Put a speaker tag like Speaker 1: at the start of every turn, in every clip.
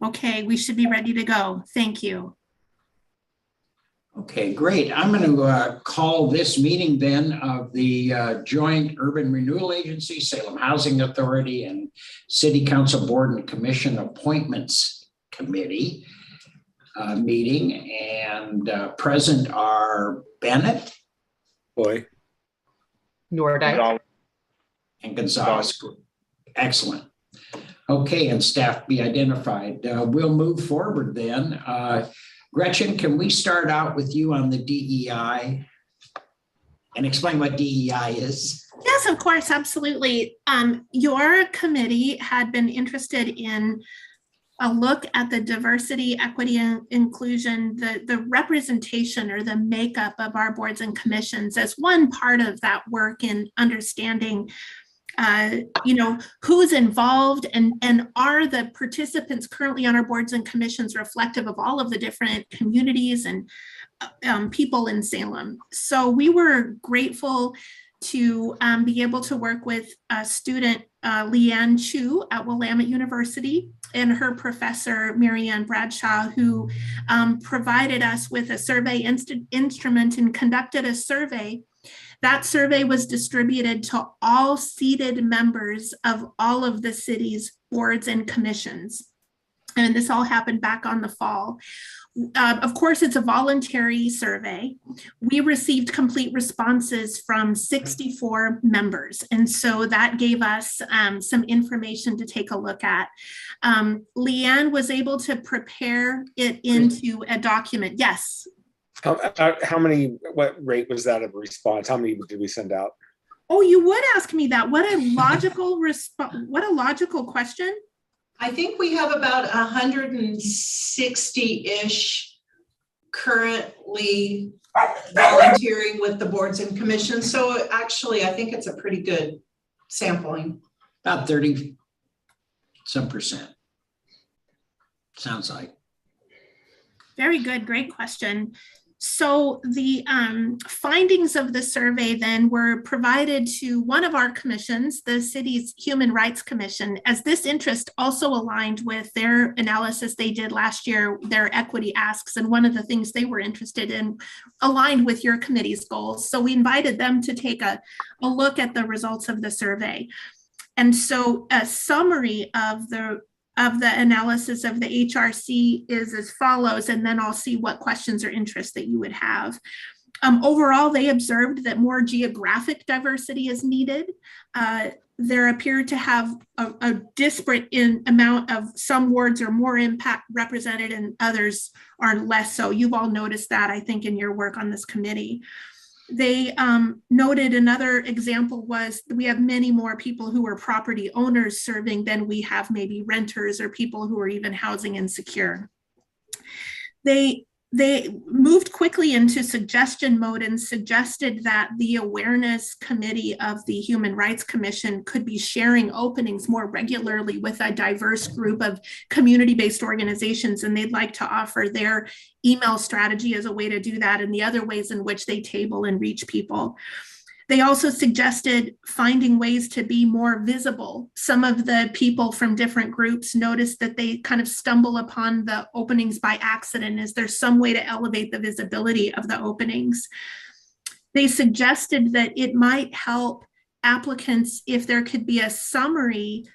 Speaker 1: Okay, we should be ready to go. Thank you.
Speaker 2: Okay, great. I'm going to call this meeting then of the Joint Urban Renewal Agency, Salem Housing Authority, and City Council Board and Commission Appointments Committee meeting. And present are Bennett,
Speaker 3: Boy,
Speaker 4: Nordike.
Speaker 2: and Gonzalez. Excellent. Okay, and staff be identified. We'll move forward then. Gretchen, can we start out with you on the DEI and explain what DEI is?
Speaker 1: Yes, of course, absolutely. Your committee had been interested in a look at the diversity, equity, and inclusion, the representation or the makeup of our boards and commissions as one part of that work in understanding who's involved and are the participants currently on our boards and commissions reflective of all of the different communities and people in Salem. So we were grateful to be able to work with student Leanne Chu at Willamette University and her professor, Marianne Bradshaw, who provided us with a survey instrument and conducted a survey. That survey was distributed to all seated members of all of the city's boards and commissions. And this all happened back on the fall. Of course, it's a voluntary survey. We received complete responses from 64 members. And so that gave us some information to take a look at. Leanne was able to prepare it into a document. Yes.
Speaker 3: how many, what rate was that of response? How many did we send out?
Speaker 1: Oh, you would ask me that. What a logical what a logical question.
Speaker 4: I think we have about 160-ish currently volunteering with the boards and commissions. So actually, I think it's a pretty good sampling.
Speaker 2: About 30 some percent. Sounds like.
Speaker 1: Very good, great question. So the findings of the survey then were provided to one of our commissions, the city's Human Rights Commission, as this interest also aligned with their analysis they did last year, their equity asks, and one of the things they were interested in aligned with your committee's goals. So we invited them to take a look at the results of the survey. And so a summary of the analysis of the HRC is as follows, and then I'll see what questions or interests that you would have. Overall, they observed that more geographic diversity is needed. There appeared to have a disparate amount of some wards are more impact represented and others are less so. You've all noticed that, I think, in your work on this committee. They noted another example was we have many more people who are property owners serving than we have maybe renters or people who are even housing insecure. They moved quickly into suggestion mode and suggested that the awareness committee of the Human Rights Commission could be sharing openings more regularly with a diverse group of community-based organizations, and they'd like to offer their email strategy as a way to do that and the other ways in which they table and reach people. They also suggested finding ways to be more visible. Some of the people from different groups noticed that they kind of stumble upon the openings by accident. Is there some way to elevate the visibility of the openings? They suggested that it might help applicants if there could be a summary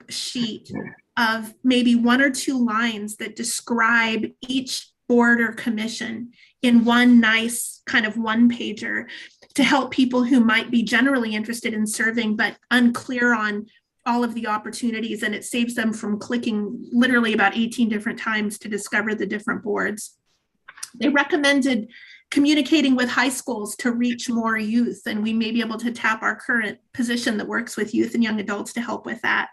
Speaker 1: sheet of maybe 1 or 2 lines that describe each board or commission in one nice kind of one-pager to help people who might be generally interested in serving but unclear on all of the opportunities, and it saves them from clicking literally about 18 different times to discover the different boards. They recommended communicating with high schools to reach more youth, and we may be able to tap our current position that works with youth and young adults to help with that.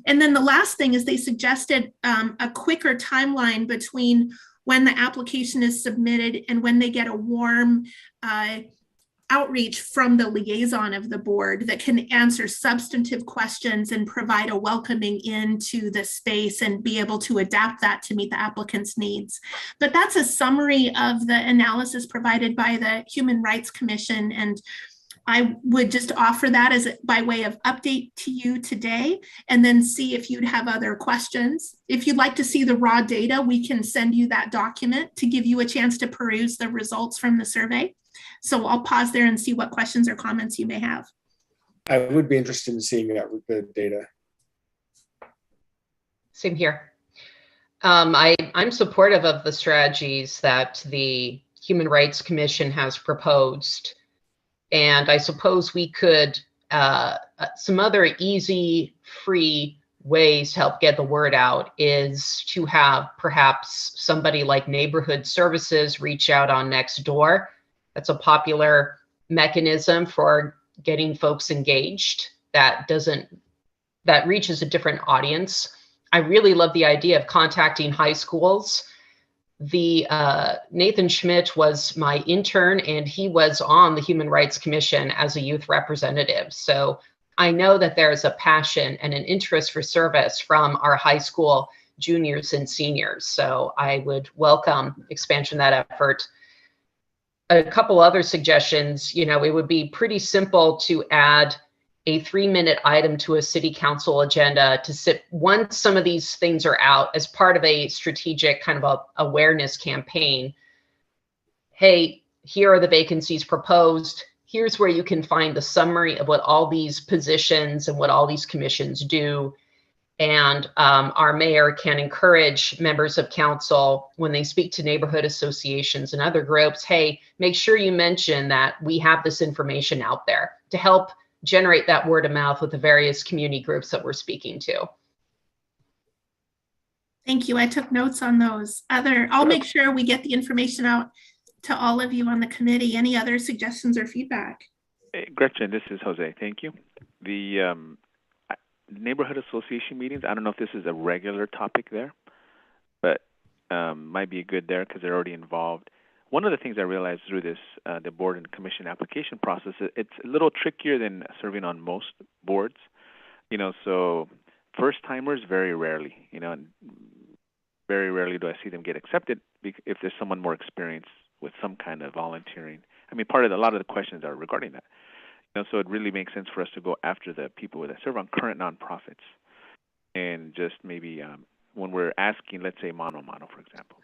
Speaker 1: And then the last thing is they suggested a quicker timeline between when the application is submitted and when they get a warm outreach from the liaison of the board that can answer substantive questions and provide a welcoming into the space and be able to adapt that to meet the applicant's needs. But that's a summary of the analysis provided by the Human Rights Commission. And I would just offer that as by way of update to you today, and then see if you'd have other questions. If you'd like to see the raw data, we can send you that document to give you a chance to peruse the results from the survey. So I'll pause there and see what questions or comments you may have.
Speaker 3: I would be interested in seeing that with the data.
Speaker 5: Same here. I'm supportive of the strategies that the Human Rights Commission has proposed. And I suppose we could, some other easy, free ways to help get the word out is to have perhaps somebody like Neighborhood Services reach out on Nextdoor. That's a popular mechanism for getting folks engaged that reaches a different audience. I really love the idea of contacting high schools. Nathan Schmidt was my intern, and he was on the Human Rights Commission as a youth representative. So I know that there's a passion and an interest for service from our high school juniors and seniors. So I would welcome expansion of that effort. A couple other suggestions, it would be pretty simple to add a 3-minute item to a city council agenda to sit once some of these things are out as part of a strategic kind of awareness campaign. Hey, here are the vacancies proposed. Here's where you can find the summary of what all these positions and what all these commissions do. And our mayor can encourage members of council when they speak to neighborhood associations and other groups, hey, make sure you mention that we have this information out there to help generate that word of mouth with the various community groups that we're speaking to.
Speaker 1: Thank you. I took notes on those. I'll make sure we get the information out to all of you on the committee. Any other suggestions or feedback?
Speaker 6: Hey, Gretchen, this is Jose. Thank you. The neighborhood association meetings, I don't know if this is a regular topic there, but might be good there because they're already involved. One of the things I realized through this, the board and commission application process, it's a little trickier than serving on most boards. So first timers very rarely, very rarely do I see them get accepted if there's someone more experienced with some kind of volunteering. I mean, a lot of the questions are regarding that. So it really makes sense for us to go after the people that serve on current nonprofits, and just maybe when we're asking, let's say Mano, for example,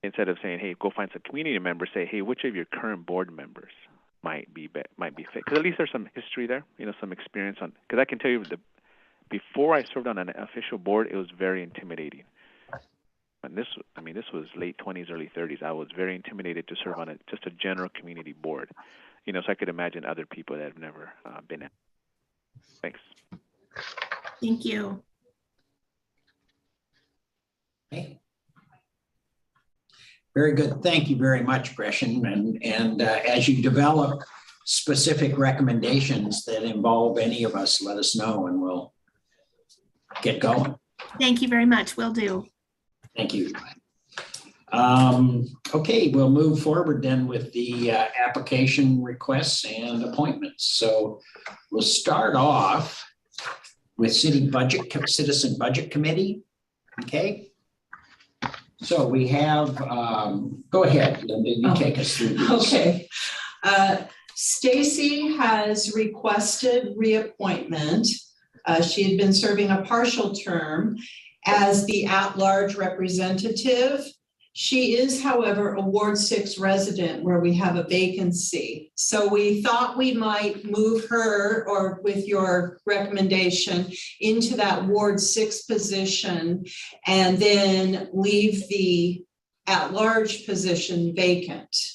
Speaker 6: instead of saying, hey, go find some community members, say, hey, which of your current board members might be fit? Because at least there's some history there, some experience on. Because I can tell you, before I served on an official board, it was very intimidating. And this was late 20s, early 30s. I was very intimidated to serve on just a general community board. So I could imagine other people that have never been in. Thanks.
Speaker 1: Thank you.
Speaker 2: Okay. Very good. Thank you very much, Gretchen. And as you develop specific recommendations that involve any of us, let us know and we'll get going.
Speaker 1: Thank you very much. Will do.
Speaker 2: Thank you. Okay, we'll move forward then with the application requests and appointments. So we'll start off with Citizen Budget Committee. Okay. So we have, go ahead, Linda, you take us through these.
Speaker 4: Okay. Stacy has requested reappointment. She had been serving a partial term as the at-large representative. She is, however, a Ward 6 resident where we have a vacancy. So we thought we might move her, or with your recommendation, into that Ward 6 position and then leave the at-large position vacant.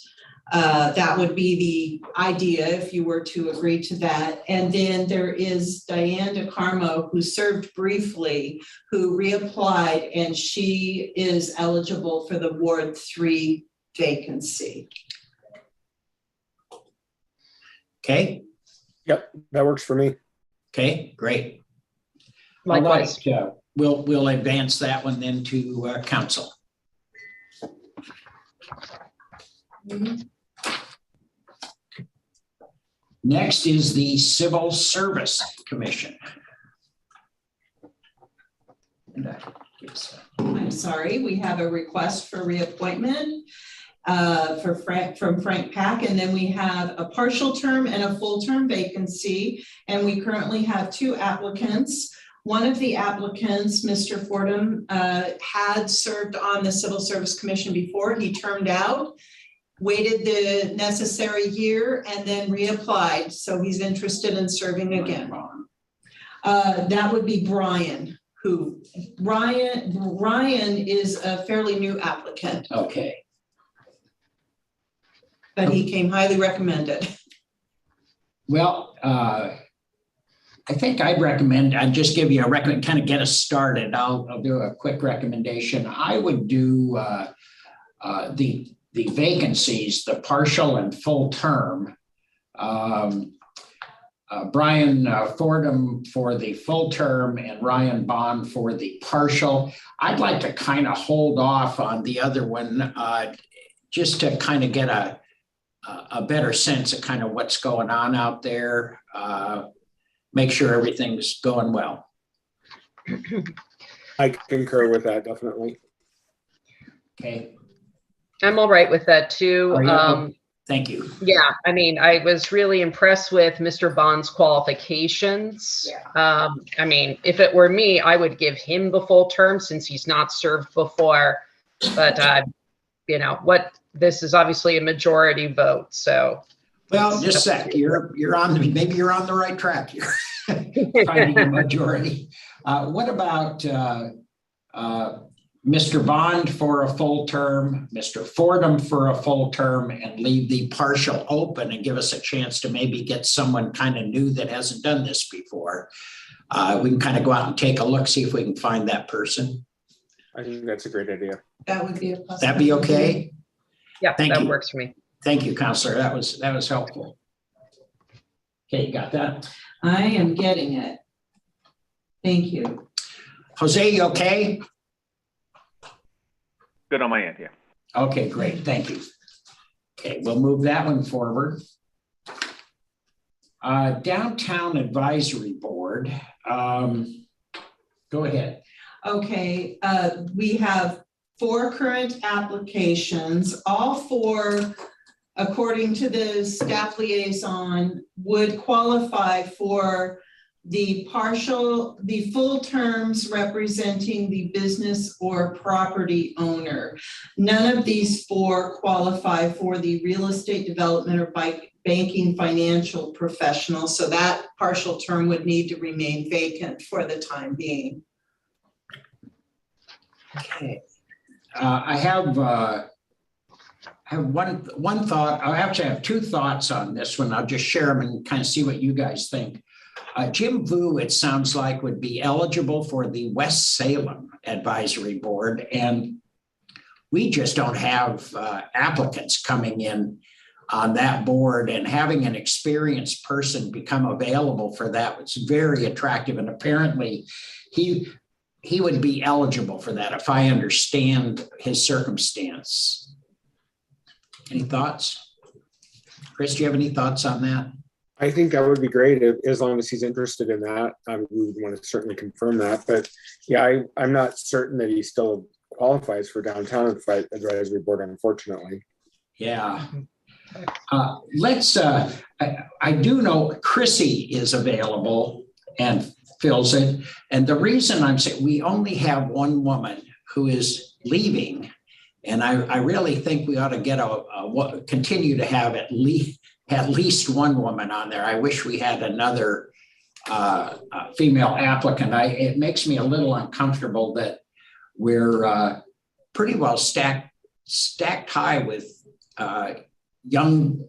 Speaker 4: That would be the idea if you were to agree to that. And then there is Diane DeCarmo, who served briefly, who reapplied, and she is eligible for the Ward 3 vacancy.
Speaker 2: Okay.
Speaker 3: Yep, that works for me.
Speaker 2: Okay, great.
Speaker 5: Likewise.
Speaker 2: All right, we'll advance that one then to council.
Speaker 4: Mm-hmm.
Speaker 2: Next is the Civil Service Commission.
Speaker 4: I'm sorry, we have a request for reappointment, from Frank Pack. And then we have a partial term and a full term vacancy. And we currently have 2 applicants. One of the applicants, Mr. Fordham, had served on the Civil Service Commission before. He termed out, waited the necessary year, and then reapplied. So he's interested in serving again. That would be Brian, Ryan is a fairly new applicant.
Speaker 2: Okay.
Speaker 4: But he came highly recommended.
Speaker 2: Well, I think I'd recommend, I'd just give you a recommend, kind of get us started. I'll do a quick recommendation. I would do the vacancies, the partial and full term. Brian Fordham for the full term and Ryan Bond for the partial. I'd like to kind of hold off on the other one just to kind of get a better sense of kind of what's going on out there. Make sure everything's going well.
Speaker 3: I concur with that, definitely.
Speaker 2: Okay.
Speaker 5: I'm all right with that too.
Speaker 2: Thank you.
Speaker 5: Yeah, I mean, I was really impressed with Mr. Bond's qualifications.
Speaker 2: Yeah.
Speaker 5: I mean, if it were me, I would give him the full term since he's not served before. But you know what? This is obviously a majority vote, so.
Speaker 2: Well, just a sec. You're on. Maybe you're on the right track here. Finding a majority. What about Mr. Bond for a full term, Mr. Fordham for a full term, and leave the partial open and give us a chance to maybe get someone kind of new that hasn't done this before. We can kind of go out and take a look, see if we can find that person.
Speaker 3: I think that's a great idea.
Speaker 4: That would be a possibility.
Speaker 2: That'd be okay?
Speaker 5: Yeah,
Speaker 2: Thank
Speaker 5: that
Speaker 2: you.
Speaker 5: works for me.
Speaker 2: Thank you, Counselor. That was helpful. Okay, you got that?
Speaker 4: I am getting it. Thank you.
Speaker 2: Jose, you okay?
Speaker 6: Good on my end, yeah.
Speaker 2: Okay, great. Thank you. Okay, we'll move that one forward. Downtown Advisory Board. Go ahead.
Speaker 4: Okay, we have 4 current applications. All 4, according to the staff liaison, would qualify for the full terms representing the business or property owner. None of these 4 qualify for the real estate development or banking financial professional. So that partial term would need to remain vacant for the time being.
Speaker 2: Okay. I have one thought. I actually have 2 thoughts on this one. I'll just share them and kind of see what you guys think. Jim Vu, it sounds like, would be eligible for the West Salem Advisory Board, and we just don't have applicants coming in on that board, and having an experienced person become available for that was very attractive, and apparently he would be eligible for that if I understand his circumstance. Any thoughts? Chris, do you have any thoughts on that?
Speaker 3: I think that would be great as long as he's interested in that. We would want to certainly confirm that. But yeah, I'm not certain that he still qualifies for Downtown Advisory Board, unfortunately.
Speaker 2: Yeah. I do know Chrissy is available and fills it. And the reason I'm saying we only have one woman who is leaving, and I really think we ought to get continue to have at least one woman on there. I wish we had another female applicant. It makes me a little uncomfortable that we're pretty well stacked high with young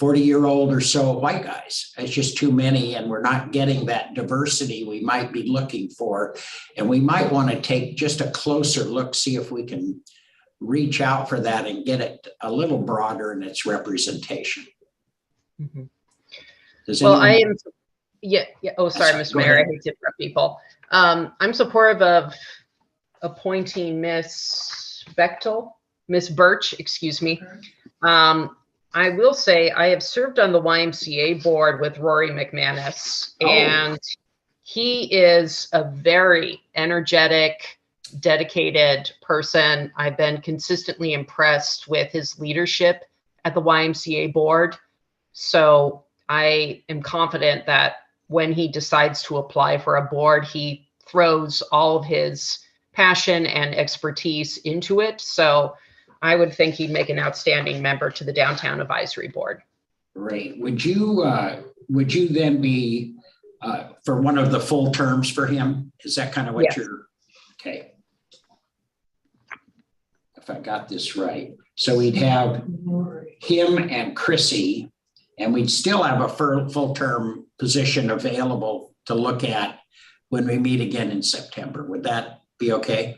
Speaker 2: 40-year-old or so white guys. It's just too many, and we're not getting that diversity we might be looking for. And we might want to take just a closer look, see if we can reach out for that and get it a little broader in its representation.
Speaker 5: Mm-hmm.
Speaker 2: Well,
Speaker 5: I am, yeah. Oh, sorry, Mr. Mayor, I hate to interrupt people. I'm supportive of appointing Miss Birch, excuse me. I will say I have served on the YMCA board with Rory McManus, and he is a very energetic, dedicated person. I've been consistently impressed with his leadership at the YMCA board. So I am confident that when he decides to apply for a board, he throws all of his passion and expertise into it. So I would think he'd make an outstanding member to the Downtown Advisory Board.
Speaker 2: Great. Would you then be for one of the full terms for him? Is that kind of what
Speaker 5: Yes.
Speaker 2: you're, okay. If I got this right. So we'd have him and Chrissy, and we'd still have a full term position available to look at when we meet again in September. Would that be okay?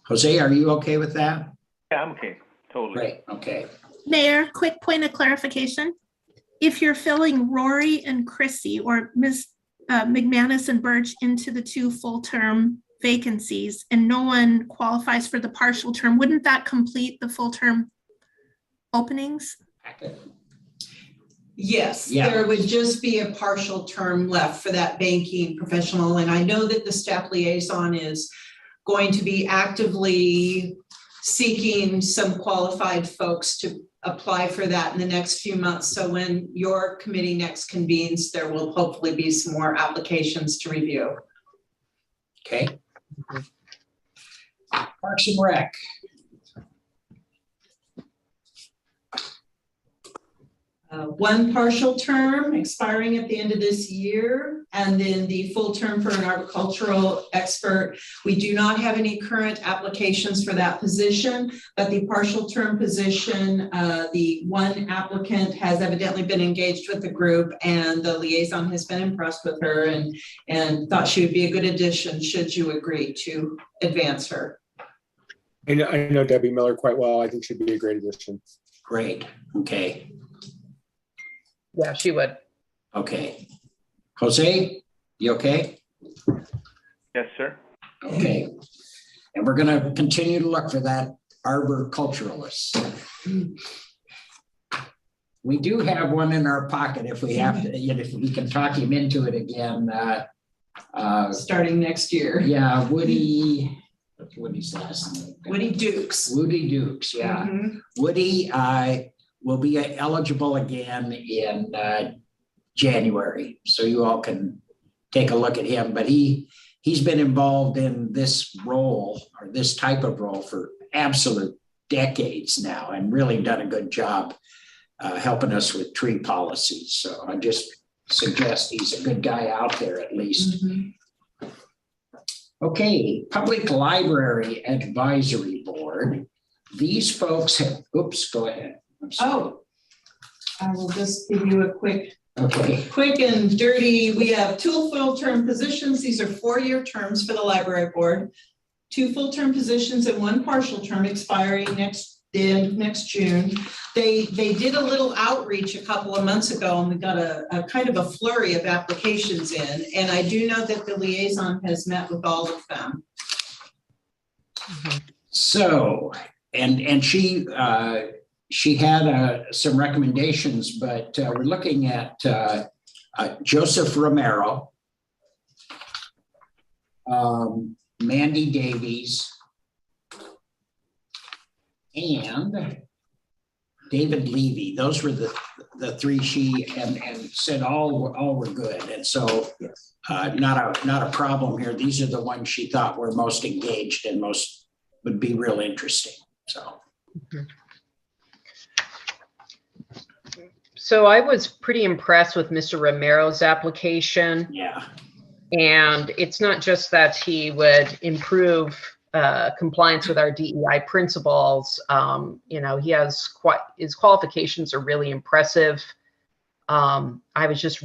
Speaker 2: Jose, are you okay with that?
Speaker 6: Yeah, I'm okay. Totally.
Speaker 2: Great. Okay.
Speaker 1: Mayor, quick point of clarification. If you're filling Rory and Chrissy or Ms. McManus and Birch into the 2 full-term vacancies and no one qualifies for the partial term, wouldn't that complete the full-term openings?
Speaker 4: Yes,
Speaker 2: Yeah.
Speaker 4: there would just be a partial term left for that banking professional. And I know that the staff liaison is going to be actively seeking some qualified folks to apply for that in the next few months. So when your committee next convenes, there will hopefully be some more applications to review.
Speaker 2: Okay. Parks and Rec.
Speaker 4: One partial term expiring at the end of this year, and then the full term for an agricultural expert. We do not have any current applications for that position, but the partial term position, the one applicant has evidently been engaged with the group, and the liaison has been impressed with her and thought she would be a good addition should you agree to advance her.
Speaker 3: I know Debbie Miller quite well. I think she'd be a great addition.
Speaker 2: Great. Okay.
Speaker 5: Yeah, she would.
Speaker 2: Okay. Jose, you okay?
Speaker 6: Yes, sir.
Speaker 2: Okay. And we're going to continue to look for that arboriculturalist. We do have one in our pocket if we have to, if we can talk him into it again.
Speaker 4: Starting next year.
Speaker 2: Yeah, Woody, what's Woody's last name?
Speaker 4: Woody Dukes.
Speaker 2: Woody Dukes, yeah.
Speaker 4: Mhm.
Speaker 2: Woody will be eligible again in January, so you all can take a look at him. But he's been involved in this role or this type of role for absolute decades now, and really done a good job helping us with tree policies. So I just suggest he's a good guy out there at least.
Speaker 4: Mhm.
Speaker 2: Okay, Public Library Advisory Board. These folks have, oops, go ahead.
Speaker 4: Oh, I will just give you a quick
Speaker 2: Okay.
Speaker 4: and dirty. We have 2 full-term positions. These are 4-year terms for the library board. 2 full-term positions and 1 partial term expiring next June. They did a little outreach a couple of months ago, and we got a kind of a flurry of applications in. And I do know that the liaison has met with all of them.
Speaker 2: So, and she had some recommendations, but we're looking at Joseph Romero, Mandy Davies, and David Levy. Those were the 3 she and said all were good. And so not a problem here. These are the ones she thought were most engaged and most would be real interesting. So.
Speaker 5: So I was pretty impressed with Mr. Romero's application.
Speaker 2: Yeah.
Speaker 5: And it's not just that he would improve compliance with our DEI principles. He has his qualifications are really impressive. I was just,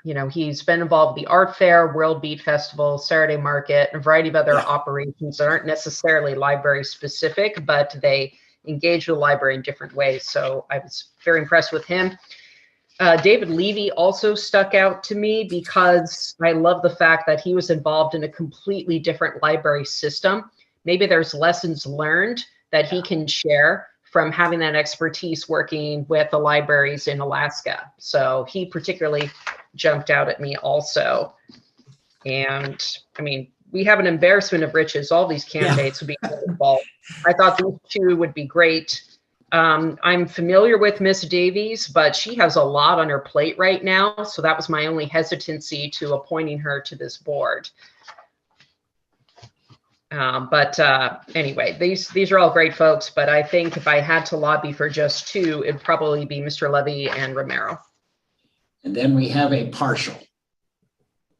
Speaker 5: he's been involved with the art fair, World Beat Festival, Saturday Market, and a variety of other operations that aren't necessarily library specific, but they engage with the library in different ways. So I was very impressed with him. David Levy also stuck out to me because I love the fact that he was involved in a completely different library system. Maybe there's lessons learned that he can share from having that expertise working with the libraries in Alaska. So he particularly jumped out at me also. And I mean, we have an embarrassment of riches. All these candidates would be involved. I thought these two would be great. I'm familiar with Miss Davies, but she has a lot on her plate right now. So that was my only hesitancy to appointing her to this board. Anyway, these are all great folks, but I think if I had to lobby for just two, it'd probably be Mr. Levy and Romero.
Speaker 2: And then we have a partial.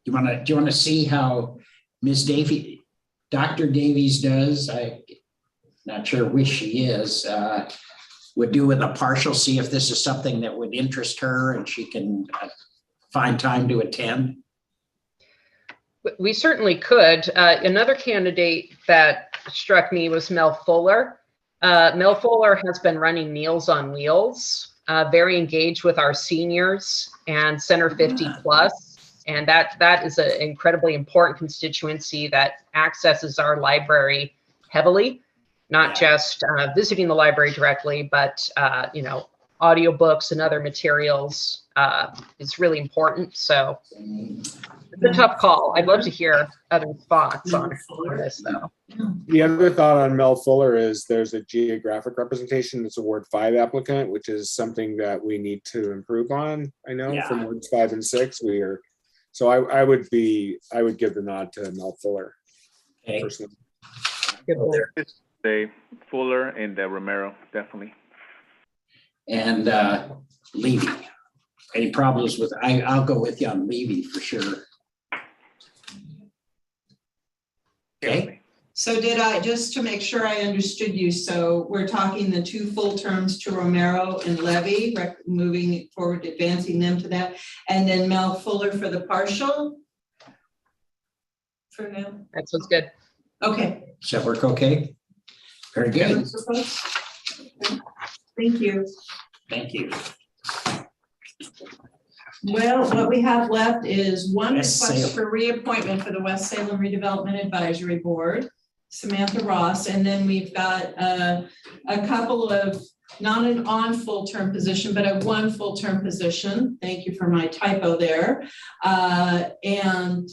Speaker 2: Do you want to see how Ms. Davies, Dr. Davies does? I'm not sure which she is. Would do with a partial, see if this is something that would interest her and she can find time to attend.
Speaker 5: We certainly could. Another candidate that struck me was Mel Fuller. Mel Fuller has been running Meals on Wheels, very engaged with our seniors and Center 50 Plus. And that is an incredibly important constituency that accesses our library heavily, not just visiting the library directly, but audiobooks and other materials is really important. So it's a tough call. I'd love to hear other thoughts on this, though.
Speaker 3: The other thought on Mel Fuller is there's a geographic representation that's a Ward 5 applicant, which is something that we need to improve on. I know from Wards 5 and 6, we are. So I would give the nod to Mel Fuller.
Speaker 2: Okay.
Speaker 3: Personally.
Speaker 6: Say Fuller and Romero, definitely.
Speaker 2: And Levy. Any problems with, I'll go with you on Levy for sure. Okay.
Speaker 4: So did I, just to make sure I understood you, so we're talking the 2 full terms to Romero and Levy, moving forward, advancing them to that, and then Mel Fuller for the partial? For now?
Speaker 5: That sounds good.
Speaker 4: Okay.
Speaker 2: Does that work okay? Very good.
Speaker 4: Thank you.
Speaker 2: Thank you.
Speaker 4: Well, what we have left is one
Speaker 2: West
Speaker 4: request
Speaker 2: Salem.
Speaker 4: for reappointment for the West Salem Redevelopment Advisory Board, Samantha Ross, and then we've got a couple of, not an on full-term position, but a 1 full-term position. Thank you for my typo there. And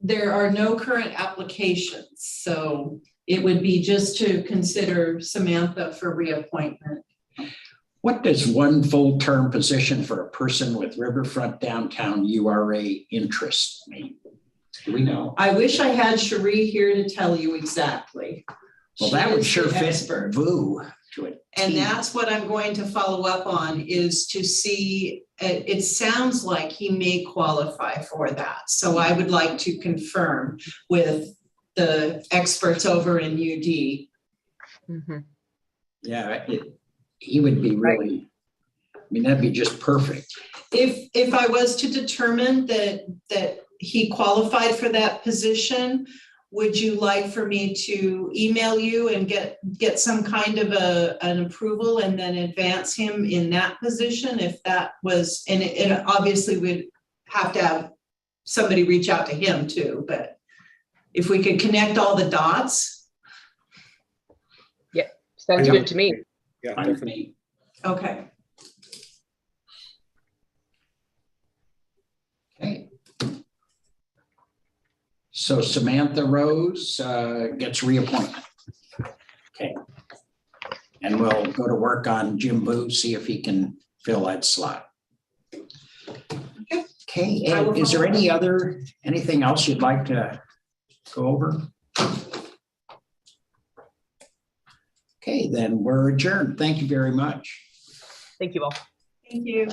Speaker 4: there are no current applications, so it would be just to consider Samantha for reappointment.
Speaker 2: What does 1 full-term position for a person with riverfront downtown URA interest mean? Do we know?
Speaker 4: I wish I had Cherie here to tell you exactly.
Speaker 2: Well,
Speaker 4: She
Speaker 2: that would
Speaker 4: is
Speaker 2: sure
Speaker 4: the
Speaker 2: fit
Speaker 4: expert.
Speaker 2: VU to it.
Speaker 4: And that's what I'm going to follow up on, is to see, it sounds like he may qualify for that. So I would like to confirm with the experts over in UD.
Speaker 5: Mm-hmm.
Speaker 2: Yeah, he would be really, I mean, that'd be just perfect.
Speaker 4: If I was to determine that he qualified for that position, would you like for me to email you and get some kind of an approval and then advance him in that position? If that was, and it obviously we'd have to have somebody reach out to him too, but if we could connect all the dots.
Speaker 5: Yeah, sounds good to me.
Speaker 3: Yeah,
Speaker 2: Fine with
Speaker 3: definitely.
Speaker 2: me.
Speaker 4: Okay.
Speaker 2: Okay. So Samantha Rose gets reappointment. Okay. And we'll go to work on Jim Boo, see if he can fill that slot. Okay, and is there anything else you'd like to go over? Okay, then we're adjourned. Thank you very much.
Speaker 5: Thank you all.
Speaker 4: Thank you.